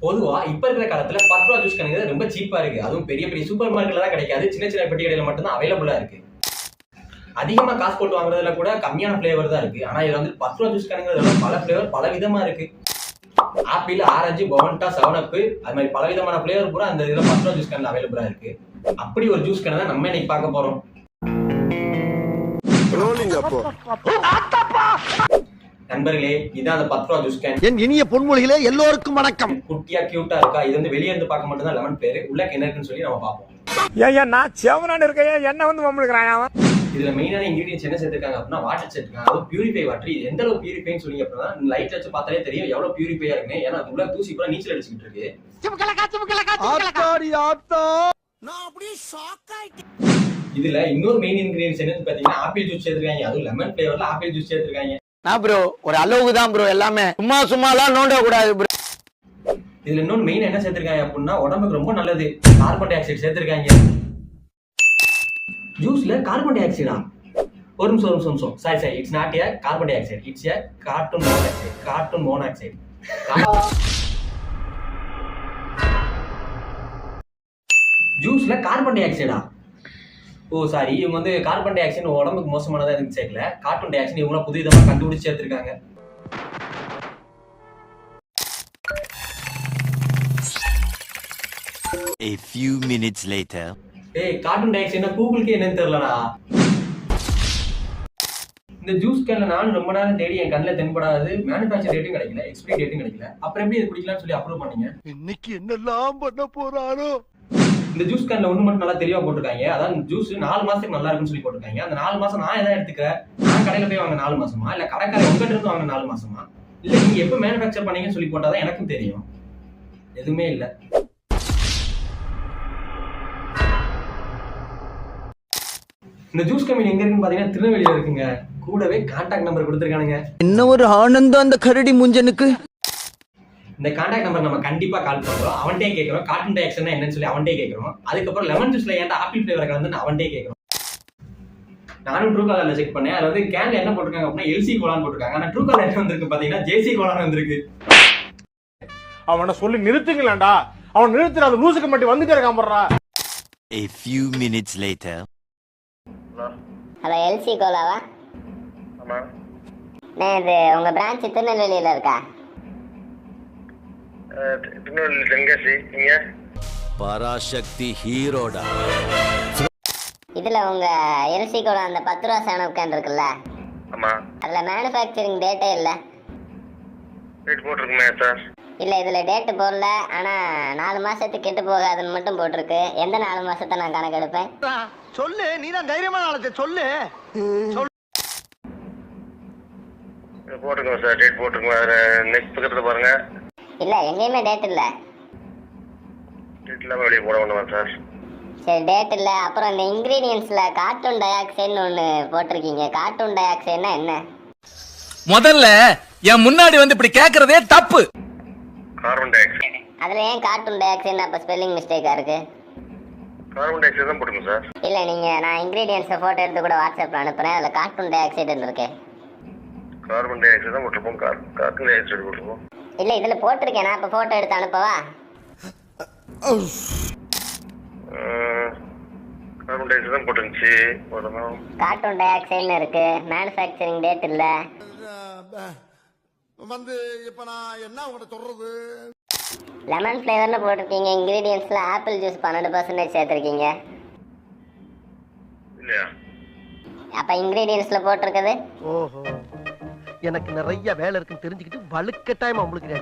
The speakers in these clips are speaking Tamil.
பொதுவா இப்ப இருக்கிற காலத்துல 10 ரூபா ஜூஸ் கணக்கு ரொம்ப சீப்பா இருக்கு. அதுவும் பெரிய பெரிய சூப்பர் மார்க்கெட்ல தான் கிடைக்காது. சின்ன சின்ன பெட்டி கடையில மட்டும் தான் அவைலபிளா இருக்கு. அதிகமா காசு போட்டு வாங்குறதுல கூட கம்மியான ஃபிளேவர் தான் இருக்கு. ஆனா இதுல வந்து 10 ரூபா ஜூஸ் கணக்குறதுல பல ஃபிளேவர் பல விதமா இருக்கு. ஆப்பிள், ஆரஞ்சு, பொவன்டா, 7up அது மாதிரி பல விதமான ஃபிளேவர் கூட அந்த இதுல 10 ரூபா ஜூஸ் கணக்குல அவைலபிளா இருக்கு. அப்படி ஒரு ஜூஸ் கணக்கு தான் நம்ம இன்னைக்கு பார்க்க போறோம். நண்பர்களே, இதான் அந்த 10 ரூபா ஜூஸ் கேன். என் இனிய பொன்மொழிகளே எல்லோருக்கும் வணக்கம். குட்டியா கியூட்டா இருக்கா. இது வந்து வெளியே இருந்து பார்க்க மட்டும் தான் லெமன் பிளேவர். உள்ள என்ன இருக்குன்னு சொல்லி நம்ம பார்ப்போம். ஏன் நான் செவனான இருக்கேன், என்ன வந்து மம்முழுக்கிறான் அவன். இதுல மெயினான இன்கிரிடியன்ஸ் என்ன சேர்த்திருக்காங்க அப்படின்னா வாட்டர் சேர்த்திருக்காங்க. அது பியூரிஃபை வாட்டர். இது எந்த அளவுக்கு பியூரிஃபைன்னு சொல்லி அப்படின்னா லைட் வச்சு பார்த்தாலே தெரியும் எவ்வளவு பியூரிஃபையா இருக்குன்னு. ஏன்னா உள்ள தூசி கூட நீச்சல் அடிச்சுக்கிட்டு இருக்கு. இதுல இன்னொரு மெயின் இன்கிரிடியன்ஸ் என்னன்னு பாத்தீங்கன்னா ஆப்பிள் ஜூஸ் சேர்த்திருக்காங்க. அதுவும் லெமன் பிளேவர்ல ஆப்பிள் ஜூஸ் சேர்த்திருக்காங்க. நான் ப்ரோ ஒரு அளவுக்கு தான் ப்ரோ, எல்லாமே சும்மாலாம் நோண்ட கூடாது ப்ரோ. இதுல இன்னொரு மெயின் என்ன சேர்த்திருக்காங்க அப்படின்னா உடம்புக்கு ரொம்ப நல்லது கார்பன் டை ஆக்சைடு சேர்த்திருக்காங்க. ஜூஸ்ல கார்பன் டை ஆக்சைடா? ஒரு நிமிஷம். Sorry it's not a carbon dioxide, it's a cartoon monoxide. ஜூஸ்ல கார்பன் டை ஆக்சைடா? ஓ சாரி, இவங்க வந்து கார்பன் டை ஆக்சைடு உடம்புக்கு மோசமானதா இருக்கு சேர்க்கல. கார்பன் டை ஆக்சைடு இவங்க புதுவிதமா கண்டுபிடிச்சு சேர்த்திருக்காங்க. A few minutes later. Carbon டை ஆக்சைடுனா கூகுளுக்கு என்னன்னு தெரியலடா. இந்த ஜூஸ் கேன்ல நான் ரொம்ப நேரம் தேடி என் கண்ணில் தென்படாது. மேனுஃபேக்சர் டேட்டும் கிடைக்கல, எக்ஸ்பைரி டேட்டும் கிடைக்கல. அப்புறம் எப்படி இது குடிக்கலாம்னு சொல்லி அப்ரூவ் பண்ணீங்க? இன்னைக்கு என்னெல்லாம் பண்ண போறாரோ. இந்த ஜூஸ் கேன்ல ஒண்ணு மட்டும் நல்லா தெளிவா போட்டிருக்காங்க. அதாவது ஜூஸ் 4 மாசத்துக்கு நல்லா இருக்குன்னு சொல்லி போட்டிருக்காங்க. அந்த 4 மாசம் நான் எதாவது எடுத்துக்கிறேன்? நான் கடையில போய் வாங்க 4 மாசமா, இல்ல கடைக்காரர் உங்ககிட்ட இருந்து வாங்க 4 மாசமா, இல்ல நீங்க எப்ப மேனுஃபேக்சர் பண்ணீங்கன்னு சொல்லி போட்டாதான் எனக்கும் தெரியும். எதுவுமே இல்ல. இந்த ஜூஸ் கம்பெனி எங்க இருக்குன்னு பாத்தீங்கன்னா திருநெல்வேலியில இருக்குங்க. கூடவே கான்டாக்ட் நம்பர் கொடுத்துருக்கானுங்க. என்ன ஒரு ஆனந்தம் அந்த கரடி முஞ்சனுக்கு. இந்த கான்டாக்ட் நம்பர் நம்ம கண்டிப்பா கால் பண்றோம். அவன்கிட்டே கேட்கறோம் கார்பன் டை ஆக்சைடுனா என்னன்னு சொல்லி அவன்கிட்டே கேட்கறோம். அதுக்கப்புறம் லெமன் ஜூஸ்ல ஏன்டா ஆப்பிள் ஃபிளேவர் கலந்து அவன்கிட்டே கேட்கறோம். நானும் ட்ரூ காலர்ல செக் பண்ணேன். அதுல வந்து கேன்ல என்ன போட்டிருக்காங்க அப்படின்னா எல்சி கோலான்னு போட்டிருக்காங்க. ஆனா ட்ரூ காலர் என்ன வந்திருக்கு பாத்தீங்கன்னா ஜேசி கோலான்னு வந்திருக்கு. அவனை சொல்லி நிறுத்துங்களேன்டா. அவன் நிறுத்துற அந்த லூசுக்கு மட்டும் வந்துட்டே இருக்கான் போடுறா. A few minutes later. Hello, எல்சி கோலாவா? ஆமா. நான் இது உங்க பிரான்ச் திருநெல்வேலியில இருக்கா? திருநெல்வேலி தென்காசி. நீங்க? பராசக்தி ஹீரோடா. இதுல உங்க எல்சி கோலா அந்த 10 ரூபா 7up கேன் இருக்குல்ல? ஆமா. அதுல மேனுஃபேக்சரிங் டேட்டே இல்ல. டேட் போட்டிருக்குமே சார். இல்ல, இதுல டேட் போடல. ஆனா 4 மாசத்துக்கு கெட்டு போகாதுன்னு மட்டும் போட்டிருக்கு. எந்த 4 மாசத்தை நான் கணக்கு எடுப்பேன்? சொல்லு, நீதான் தைரியமான ஆளு, சொல்லு. போட்டிருக்கோம் சார், டேட் போட்டிருக்கோம். நெக்ஸ்ட் பக்கத்துல பாருங்க. இல்ல, எங்கேயுமே டேட் இல்ல. டேட் இல்லாம வெளியே போட வேண்டாம் சார். சரி, டேட் இல்ல. அப்புறம் இந்த இன்கிரீடியன்ஸ்ல கார்ட்டூன் டை ஆக்சைடுன்னு ஒண்ணு போட்டிருக்கீங்க. கார்ட்டூன் டை ஆக்சைடுனா என்ன? முதல்ல என் முன்னாடி வந்து இப்படி கேக்குறதே தப்பு. Carbon dioxide. அதுல ஏன் கார்ட்டூன் டை ஆக்சைடு அப்ப ஸ்பெல்லிங் மிஸ்டேக்கா இருக்கு? கார்பன் டை ஆக்சைடு தான் போட்டுருங்க சார். இல்ல, நீங்க நான் இன்கிரீடியன்ஸ் போட்டோ எடுத்து கூட வாட்ஸ்அப்ல அனுப்புறேன். அதுல கார்ட்டூன் டை ஆக்சைடு இருக்கு. கார்பன் டை ஆக்சைடு தான் போட்டிருப்போம். கார்பன் டை ஆக்சைடு போட்டிருப்போம். இல்ல, இதுல போட்டிருக்கேன். நான் இப்ப போட்டோ எடுத்து அனுப்பவா? கார்பன் டை ஆக்சைடு தான் போட்டுருந்துச்சு. போடணும். கார்ட்டூன் டை ஆக்சைடுன்னு இருக்கு. மேனுஃபேக்சரிங் டேட் இல்ல. வந்து இப்ப நான் என்ன உங்கள்கிட்ட சொல்றது? லெமன் ஃபிளேவர்னு போட்டிருக்கீங்க. இன்கிரீடியன்ஸ்ல ஆப்பிள் ஜூஸ் 12% சேர்த்திருக்கீங்க. இல்லையா? அப்ப இன்கிரீடியன்ஸ்ல போட்டிருக்குது. ஓஹோ, எனக்கு நிறைய வேலை இருக்குன்னு தெரிஞ்சுக்கிட்டு வலுக்கட்டாயமா உங்களுக்கு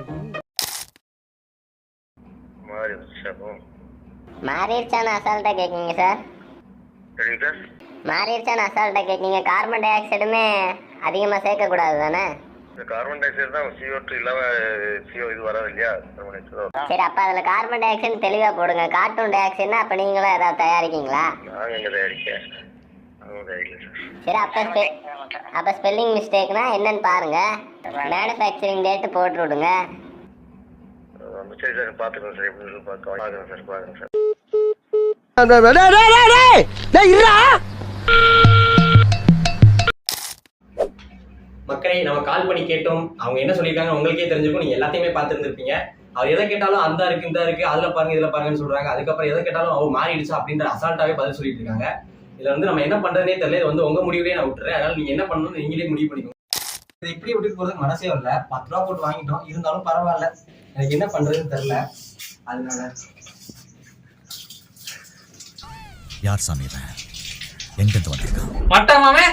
மாறி சார். மாறிடுச்சான்னு அசால்ட்டா கேட்கீங்க சார். சரிங்க சார். மாறிடுச்சான்னு அசால்ட்டா கேட்கீங்க. கார்பன் டை ஆக்சைடுமே அதிகமா சேர்க்க கூடாது தானே? கார்பன் டை ஆக்சைடு தான் CO2 இல்லாம CO இது வராது இல்லையா? Carbon di oxide. சரி, அப்ப அதுல கார்பன் டை ஆக்சைடு தெளிவா போடுங்க. கார்ட்டூன் டை ஆக்சைடுனா அப்ப நீங்களும் ஏதாவது தயாரிக்கீங்களா? நாங்க எங்க தயாரிக்க? சரி, அப்ப ஸ்பெல்லிங் மிஸ்டேக்னா என்னன்னு பாருங்க. மேனுஃபேக்சரிங் டேட் போட்டு விடுங்க. சரி சார், பாத்துக்கிறோம் சார். எப்படி பாக்குறேன் சார், பாக்குறேன் சார். மக்களே, நம்ம கால் பண்ணி கேட்டோம். அவங்க என்ன சொல்லியிருக்காங்க உங்களுக்கே தெரிஞ்சிருக்கும். நீங்க எல்லாத்தையுமே பார்த்துருந்துருப்பீங்க. அவர் எதை கேட்டாலும் அந்த இருக்கு இந்த இருக்கு அதுல பாருங்க இதுல பாருங்கன்னு சொல்றாங்க. அதுக்கப்புறம் எதை கேட்டாலும் அவ மாறிடுச்சா அப்படின்ற அசால்ட்டாவே பதில் சொல்லிட்டு இருக்காங்க. இதுல வந்து நம்ம என்ன பண்றதுனே தெரியல. இது வந்து உங்க முடிவுலயே நான் விட்டுறேன். அதனால நீங்க என்ன பண்ணணும்னு நீங்களே முடிவு பண்ணிக்கோங்க. இது இப்படி விட்டுட்டு போறதுக்கு மனசே வரல. 10 ரூபா போட்டு வாங்கிட்டோம், இருந்தாலும் பரவாயில்ல. எனக்கு என்ன பண்றதுன்னு தெரியல. அதனால யார் சாமி எங்க வந்திருக்கான் மட்டமாமே